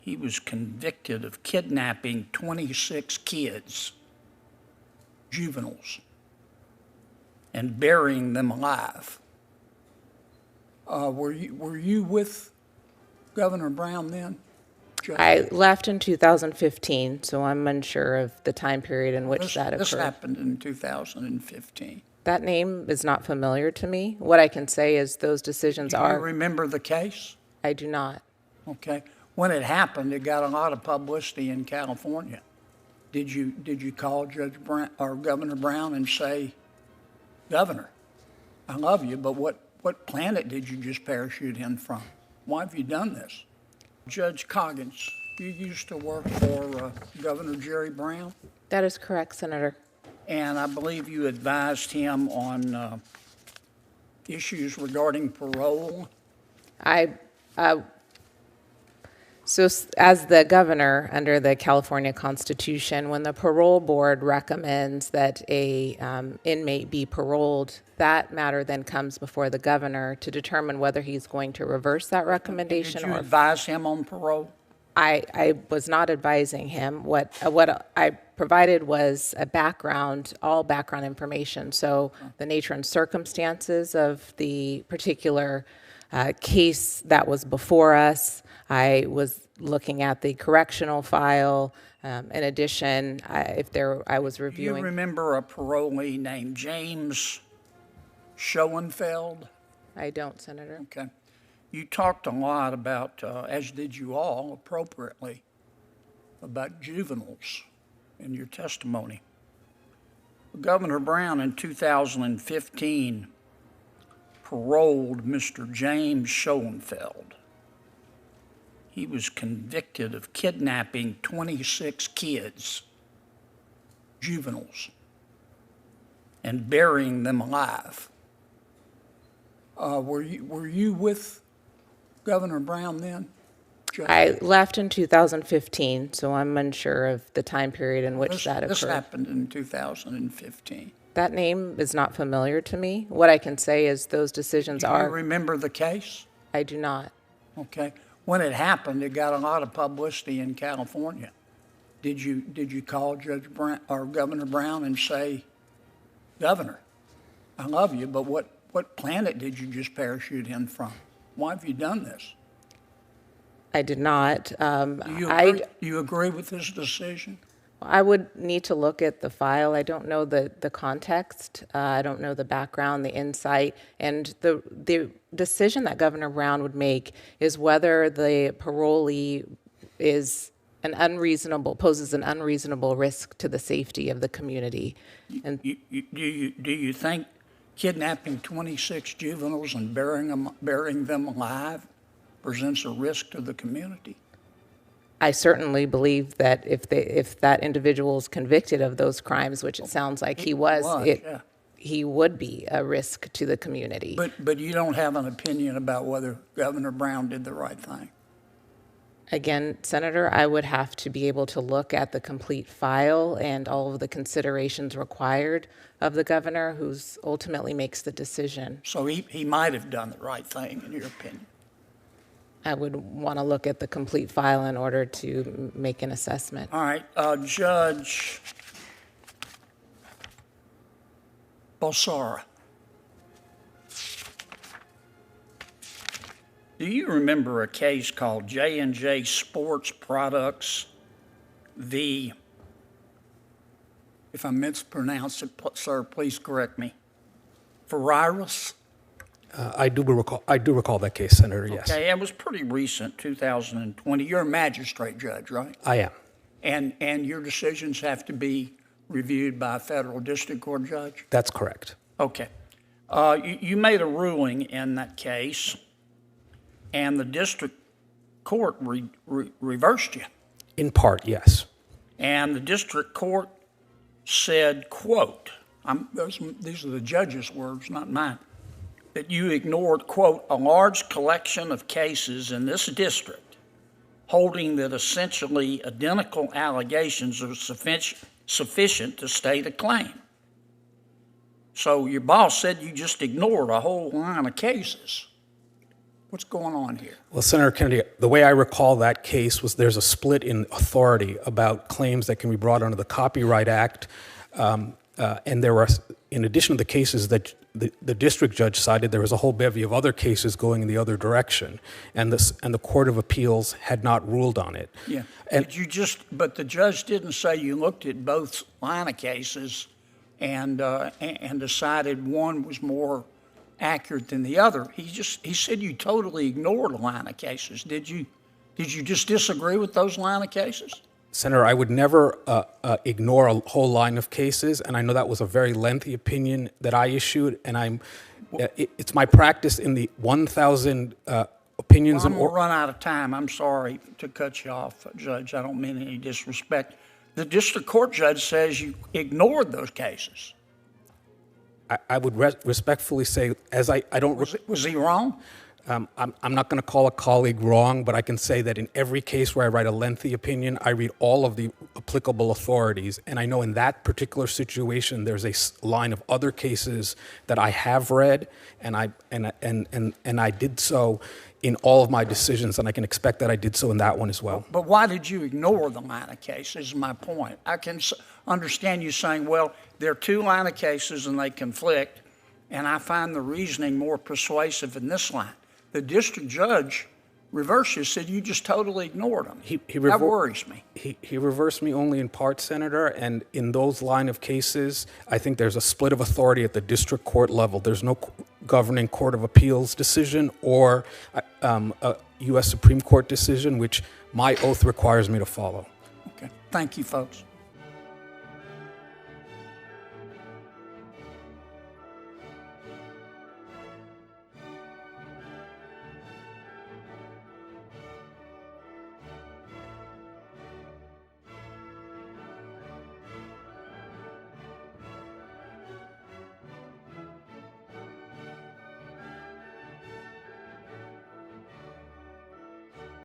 He was convicted of kidnapping 26 kids, juveniles, and burying them alive. Were you with Governor Brown then? Judge? I left in 2015, so I'm unsure of the time period in which that occurred. This happened in 2015. That name is not familiar to me. What I can say is those decisions are... Do you remember the case? I do not. Okay. When it happened, it got a lot of publicity in California. Did you call Judge Brown or Governor Brown and say, Governor, I love you, but what planet did you just parachute in from? Why have you done this? Judge Coggins, you used to work for Governor Jerry Brown? That is correct, Senator. And I believe you advised him on issues regarding parole. So as the governor under the California Constitution, when the parole board recommends that a inmate be paroled, that matter then comes before the governor to determine whether he's going to reverse that recommendation. Did you advise him on parole? I was not advising him. What I provided was a background, all background information. So the nature and circumstances of the particular case that was before us. I was looking at the correctional file. In addition, I was reviewing. Do you remember a parolee named James Schoenfeld? I don't, Senator. Okay. You talked a lot about, as did you all appropriately, about juveniles in your testimony. Governor Brown in 2015 paroled Mr. James Schoenfeld. He was convicted of kidnapping 26 kids, juveniles, and burying them alive. Were you with Governor Brown then? Judge? I left in 2015, so I'm unsure of the time period in which that occurred. This happened in 2015. That name is not familiar to me. What I can say is those decisions are... Do you remember the case? I do not. Okay. When it happened, it got a lot of publicity in California. Did you call Judge Brown or Governor Brown and say, Governor, I love you, but what planet did you just parachute in from? Why have you done this? I did not. Do you agree with this decision? I would need to look at the file. I don't know the context. I don't know the background, the insight. And the decision that Governor Brown would make is whether the parolee is poses an unreasonable risk to the safety of the community. And Do you think kidnapping 26 juveniles and burying them alive presents a risk to the community? I certainly believe that if that individual is convicted of those crimes, which it sounds like he would be a risk to the community. But you don't have an opinion about whether Governor Brown did the right thing? Again, Senator, I would have to be able to look at the complete file and all of the considerations required of the governor, who ultimately makes the decision. So he might have done the right thing, in your opinion? I would want to look at the complete file in order to make an assessment. All right. Judge Bulsara, do you remember a case called J&J Sports Products v. If I mispronounce it, sir, please correct me. Ferraris? I do recall that case, Senator, yes. Okay, it was pretty recent, 2020. You're a magistrate judge, right? I am. And your decisions have to be reviewed by a federal district court judge? That's correct. Okay. You made a ruling in that case, and the district court reversed you. In part, yes. And the district court said, quote, these are the judge's words, not mine, that you ignored, quote, a large collection of cases in this district holding that essentially identical allegations are sufficient to state a claim. So your boss said you just ignored a whole line of cases. What's going on here? Well, Senator Kennedy, the way I recall that case was there's a split in authority about claims that can be brought under the Copyright Act. And there were, in addition to the cases that the district judge cited, there was a whole bevy of other cases going in the other direction. And the Court of Appeals had not ruled on it. Yeah. And But the judge didn't say you looked at both line of cases and decided one was more accurate than the other. He said you totally ignored a line of cases. Did you just disagree with those line of cases? Senator, I would never ignore a whole line of cases, and I know that was a very lengthy opinion that I issued, and it's my practice in the 1,000 opinions. Well, I'm going to run out of time. I'm sorry to cut you off, Judge. I don't mean any disrespect. The district court judge says you ignored those cases. I would respectfully say, as I don't... Was he wrong? I'm not going to call a colleague wrong, but I can say that in every case where I write a lengthy opinion, I read all of the applicable authorities, and I know in that particular situation there's a line of other cases that I have read, and I did so in all of my decisions, and I can expect that I did so in that one as well. But why did you ignore the line of cases is my point. I can understand you saying, well, there are two line of cases and they conflict, and I find the reasoning more persuasive in this line. The district judge reversed you, said you just totally ignored them. That worries me. He reversed me only in part, Senator, and in those line of cases, I think there's a split of authority at the district court level. There's no governing Court of Appeals decision or a U.S. Supreme Court decision, which my oath requires me to follow. Okay. Thank you, folks.